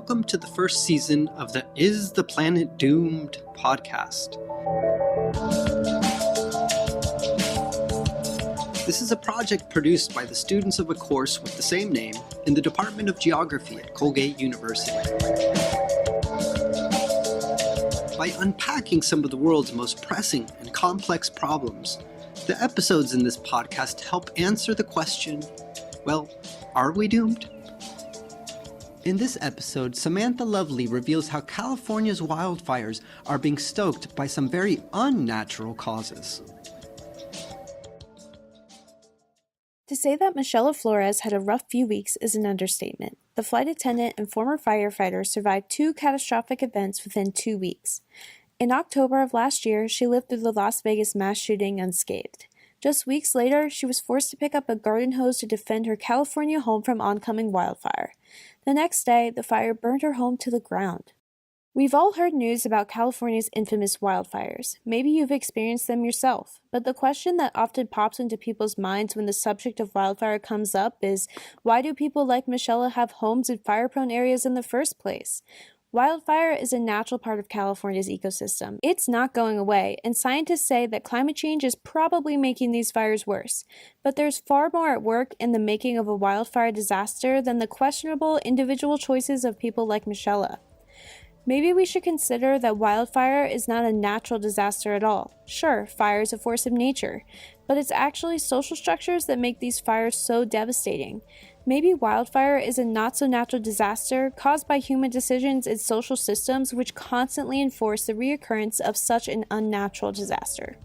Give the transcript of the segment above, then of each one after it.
welcome to the first season of the Is the Planet Doomed podcast. This is a project produced by the students of a course with the same name in the Department of Geography at Colgate University. By unpacking some of the world's most pressing and complex problems, the episodes in this podcast help answer the question, well, are we doomed? In this episode, Samantha Lovely reveals how California's wildfires are being stoked by some very unnatural causes. To say that Michelle Flores had a rough few weeks is an understatement. The flight attendant and former firefighter survived 2 catastrophic events within 2 weeks. In October of last year, she lived through the Las Vegas mass shooting unscathed. Just weeks later, she was forced to pick up a garden hose to defend her California home from oncoming wildfire. The next day, the fire burned her home to the ground. We've all heard news about California's infamous wildfires. Maybe you've experienced them yourself. But the question that often pops into people's minds when the subject of wildfire comes up is, why do people like Michelle have homes in fire-prone areas in the first place? Wildfire is a natural part of California's ecosystem. It's not going away, and scientists say that climate change is probably making these fires worse. But there's far more at work in the making of a wildfire disaster than the questionable individual choices of people like Michelle. Maybe we should consider that wildfire is not a natural disaster at all. Sure, fire is a force of nature, but it's actually social structures that make these fires so devastating. Maybe wildfire is a not-so-natural disaster caused by human decisions and social systems which constantly enforce the reoccurrence of such an unnatural disaster.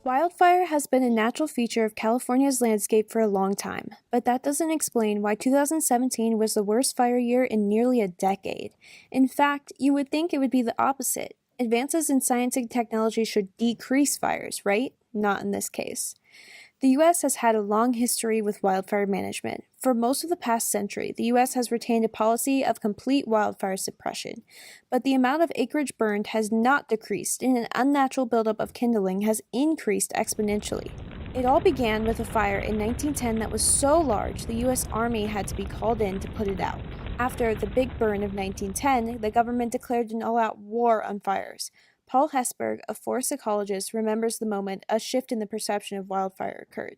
Wildfire has been a natural feature of California's landscape for a long time, but that doesn't explain why 2017 was the worst fire year in nearly a decade. In fact, you would think it would be the opposite. Advances in science and technology should decrease fires, right? Not in this case. The U.S. has had a long history with wildfire management. For most of the past century, the U.S. has retained a policy of complete wildfire suppression, but the amount of acreage burned has not decreased, and an unnatural buildup of kindling has increased exponentially. It all began with a fire in 1910 that was so large the U.S. Army had to be called in to put it out. After the Big Burn of 1910, the government declared an all-out war on fires. Paul Hesburgh, a forest ecologist, remembers the moment a shift in the perception of wildfire occurred.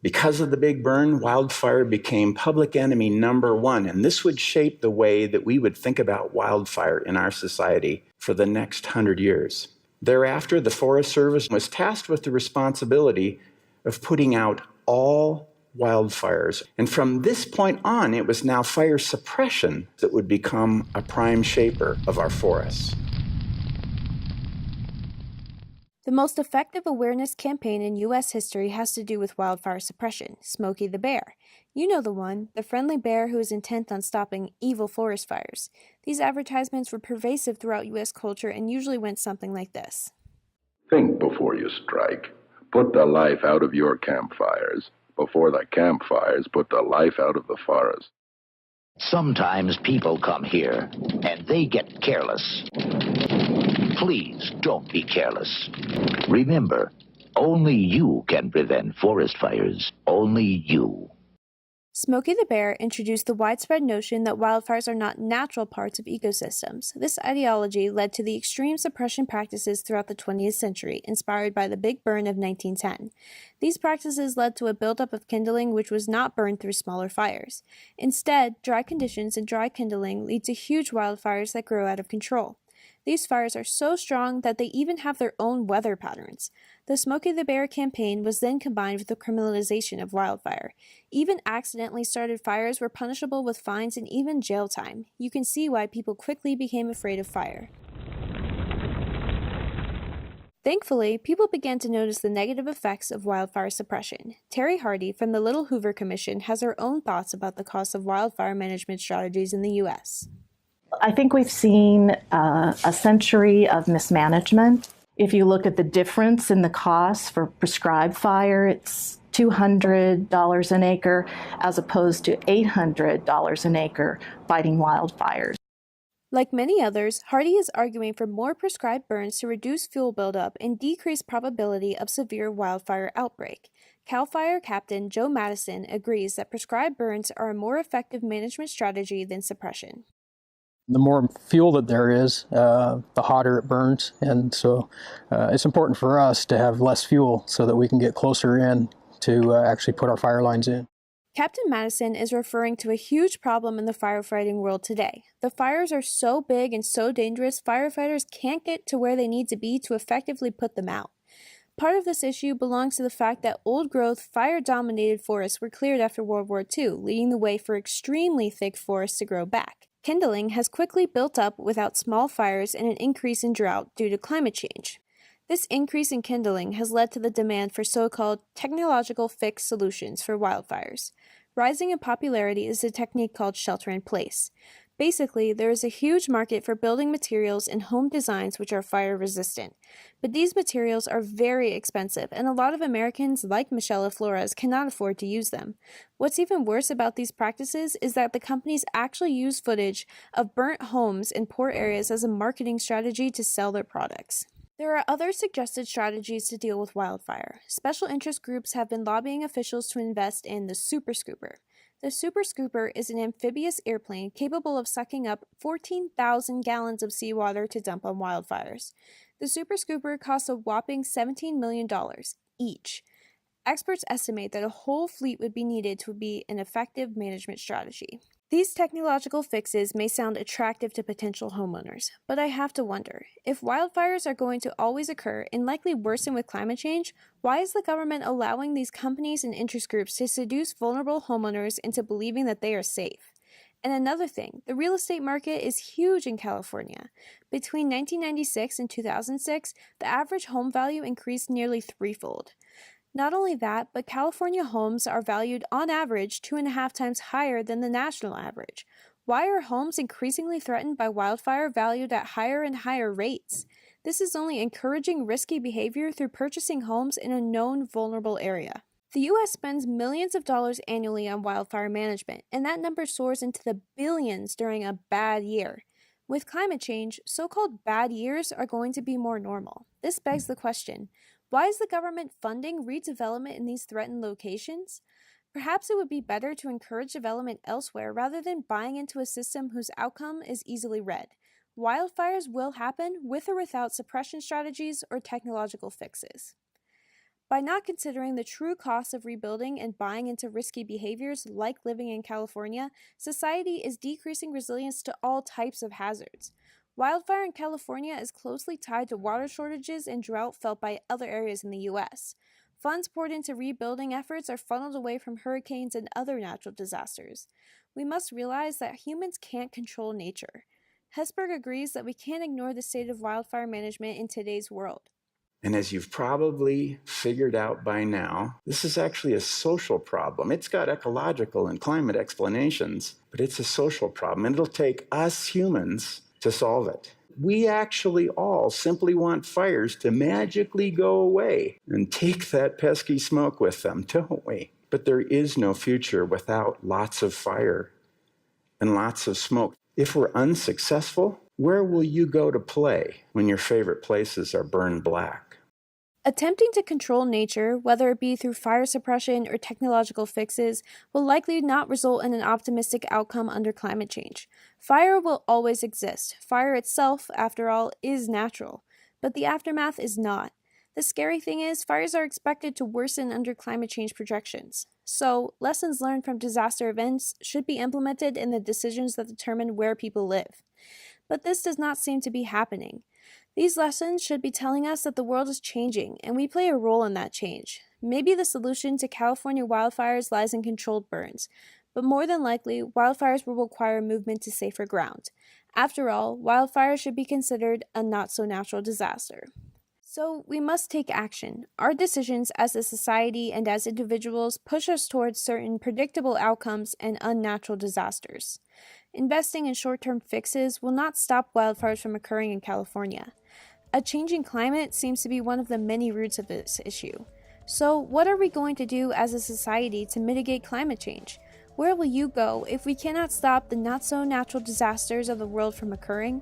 Because of the Big Burn, wildfire became public enemy number 1, and this would shape the way that we would think about wildfire in our society for the next 100 years. Thereafter, the Forest Service was tasked with the responsibility of putting out all wildfires. And from this point on, it was now fire suppression that would become a prime shaper of our forests. The most effective awareness campaign in U.S. history has to do with wildfire suppression, Smokey the Bear. You know the one, the friendly bear who is intent on stopping evil forest fires. These advertisements were pervasive throughout U.S. culture and usually went something like this. Think before you strike. Put the life out of your campfires. Before the campfires, put the life out of the forest. Sometimes people come here and they get careless. Please don't be careless. Remember, only you can prevent forest fires. Only you. Smokey the Bear introduced the widespread notion that wildfires are not natural parts of ecosystems. This ideology led to the extreme suppression practices throughout the 20th century, inspired by the Big Burn of 1910. These practices led to a buildup of kindling which was not burned through smaller fires. Instead, dry conditions and dry kindling lead to huge wildfires that grow out of control. These fires are so strong that they even have their own weather patterns. The Smokey the Bear campaign was then combined with the criminalization of wildfire. Even accidentally started fires were punishable with fines and even jail time. You can see why people quickly became afraid of fire. Thankfully, people began to notice the negative effects of wildfire suppression. Terry Hardy from the Little Hoover Commission has her own thoughts about the cost of wildfire management strategies in the U.S. I think we've seen a century of mismanagement. If you look at the difference in the cost for prescribed fire, it's $200 an acre as opposed to $800 an acre fighting wildfires. Like many others, Hardy is arguing for more prescribed burns to reduce fuel buildup and decrease probability of severe wildfire outbreak. CAL FIRE Captain Joe Madison agrees that prescribed burns are a more effective management strategy than suppression. The more fuel that there is, the hotter it burns. And so it's important for us to have less fuel so that we can get closer in to actually put our fire lines in. Captain Madison is referring to a huge problem in the firefighting world today. The fires are so big and so dangerous, firefighters can't get to where they need to be to effectively put them out. Part of this issue belongs to the fact that old-growth, fire-dominated forests were cleared after World War II, leading the way for extremely thick forests to grow back. Kindling has quickly built up without small fires and an increase in drought due to climate change. This increase in kindling has led to the demand for so-called technological fix solutions for wildfires. Rising in popularity is a technique called shelter in place. Basically, there is a huge market for building materials and home designs which are fire resistant. But these materials are very expensive, and a lot of Americans, like Michelle Flores, cannot afford to use them. What's even worse about these practices is that the companies actually use footage of burnt homes in poor areas as a marketing strategy to sell their products. There are other suggested strategies to deal with wildfire. Special interest groups have been lobbying officials to invest in the Super Scooper. The Super Scooper is an amphibious airplane capable of sucking up 14,000 gallons of seawater to dump on wildfires. The Super Scooper costs a whopping $17 million each. Experts estimate that a whole fleet would be needed to be an effective management strategy. These technological fixes may sound attractive to potential homeowners, but I have to wonder, if wildfires are going to always occur and likely worsen with climate change, why is the government allowing these companies and interest groups to seduce vulnerable homeowners into believing that they are safe? And another thing, the real estate market is huge in California. Between 1996 and 2006, the average home value increased nearly threefold. Not only that, but California homes are valued on average 2.5 times higher than the national average. Why are homes increasingly threatened by wildfire valued at higher and higher rates? This is only encouraging risky behavior through purchasing homes in a known vulnerable area. The U.S. spends millions of dollars annually on wildfire management, and that number soars into the billions during a bad year. With climate change, so-called bad years are going to be more normal. This begs the question, why is the government funding redevelopment in these threatened locations? Perhaps it would be better to encourage development elsewhere rather than buying into a system whose outcome is easily read. Wildfires will happen with or without suppression strategies or technological fixes. By not considering the true cost of rebuilding and buying into risky behaviors like living in California, society is decreasing resilience to all types of hazards. Wildfire in California is closely tied to water shortages and drought felt by other areas in the U.S. Funds poured into rebuilding efforts are funneled away from hurricanes and other natural disasters. We must realize that humans can't control nature. Hesberg agrees that we can't ignore the state of wildfire management in today's world. And as you've probably figured out by now, this is actually a social problem. It's got ecological and climate explanations, but it's a social problem, and it'll take us humans to solve it. We actually all simply want fires to magically go away and take that pesky smoke with them, don't we? But there is no future without lots of fire and lots of smoke. If we're unsuccessful, where will you go to play when your favorite places are burned black? Attempting to control nature, whether it be through fire suppression or technological fixes, will likely not result in an optimistic outcome under climate change. Fire will always exist. Fire itself, after all, is natural. But the aftermath is not. The scary thing is, fires are expected to worsen under climate change projections. So, lessons learned from disaster events should be implemented in the decisions that determine where people live. But this does not seem to be happening. These lessons should be telling us that the world is changing, and we play a role in that change. Maybe the solution to California wildfires lies in controlled burns, but more than likely, wildfires will require movement to safer ground. After all, wildfires should be considered a not-so-natural disaster. So, we must take action. Our decisions as a society and as individuals push us towards certain predictable outcomes and unnatural disasters. Investing in short-term fixes will not stop wildfires from occurring in California. A changing climate seems to be one of the many roots of this issue. So, what are we going to do as a society to mitigate climate change? Where will you go if we cannot stop the not-so-natural disasters of the world from occurring?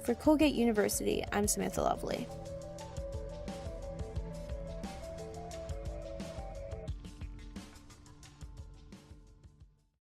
For Colgate University, I'm Samantha Lovely.